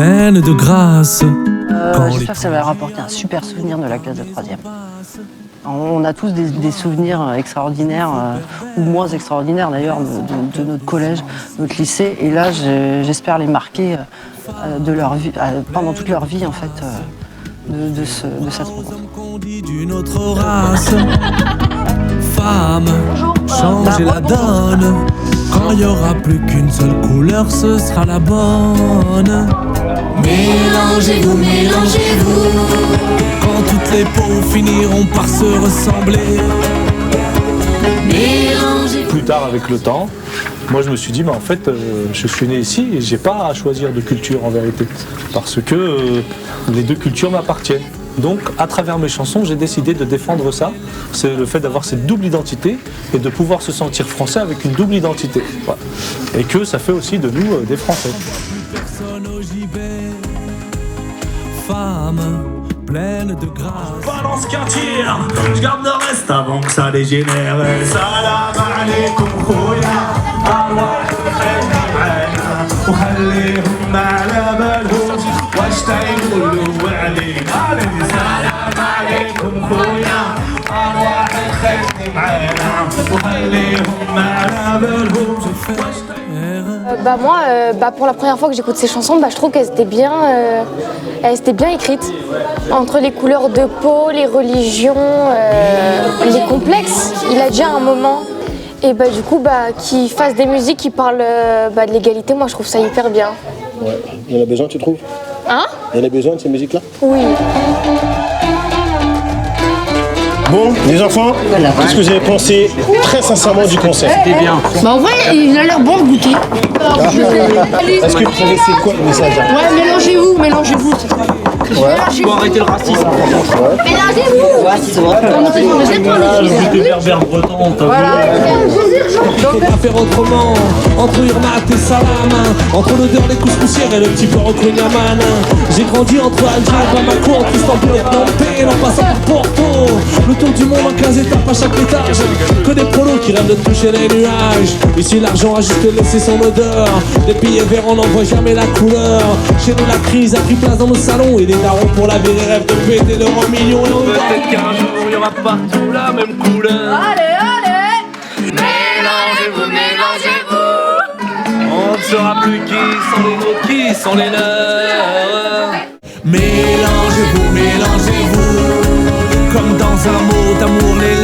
pleine de grâce. J'espère que ça va leur apporter un super souvenir de la classe de 3e. On a tous des souvenirs extraordinaires, ou moins extraordinaires d'ailleurs, de notre collège, notre lycée. Et là, j'espère les marquer de leur vie, pendant toute leur vie en fait, de cette rencontre. D'une autre race, femme, changer la donne. Quand il n'y aura plus qu'une seule couleur, ce sera la bonne. Mélangez-vous, mélangez-vous. Quand toutes les peaux finiront par se ressembler. Mélangez-vous. Plus tard, avec le temps, moi je me suis dit, mais en fait, je suis né ici et j'ai pas à choisir de culture en vérité. Parce que les deux cultures m'appartiennent. Donc, à travers mes chansons, j'ai décidé de défendre ça. C'est le fait d'avoir cette double identité et de pouvoir se sentir français avec une double identité. Voilà. Et que ça fait aussi de nous des Français. Personne au gibet, femme pleine de grâce. Balance qu'un tir, je garde le reste avant que ça dégénère. Salam alaikum khoya, Allah khayna معانا وخليهم على بالهم واش تيقولوا علينا. سلام عليكم خويا، الله خيرني معانا وخليهم على بالهم. Moi, pour la première fois que j'écoute ces chansons, je trouve qu'elles étaient bien écrites. Entre les couleurs de peau, les religions, les complexes. Il a déjà un moment. Et du coup, qu'il fasse des musiques qui parlent de l'égalité, moi je trouve ça hyper bien. Ouais. Il y en a besoin, tu trouves? Hein? Il y en a besoin de ces musiques-là? Oui. Bon, les enfants, qu'est-ce que vous avez pensé très sincèrement du concert? C'était bien. En vrai, il a l'air bon le goûter. Est-ce que vous savez c'est quoi le message? Ouais, mélangez-vous, mélangez-vous. Il faut arrêter le racisme. Mélangez-vous. Ouais, c'est vrai. Le but berbère breton, t'as vu? Donc à faire autrement, entre Irmat et Salam, entre l'odeur des couscoussières et le petit peu Yaman. J'ai grandi entre Alger et Bamako, entre Istanbul et Phnom en passant par Porto. Le tour du monde en 15 étapes à chaque étage. Que des prolos qui rêvent de toucher les nuages. Ici l'argent a juste laissé son odeur. Des billets verts on n'en voit jamais la couleur. Chez nous la crise a pris place dans nos salons. Et les darons pour la vie rêvent de péter l'euro million. Et on Peut-être qu'un jour il y aura partout la même couleur. Allez, allez. Mélangez-vous, mélangez-vous. On ne saura plus qui sont les nôtres, qui sont les leurs. Mélangez-vous, mélangez-vous. Comme dans un mot d'amour, les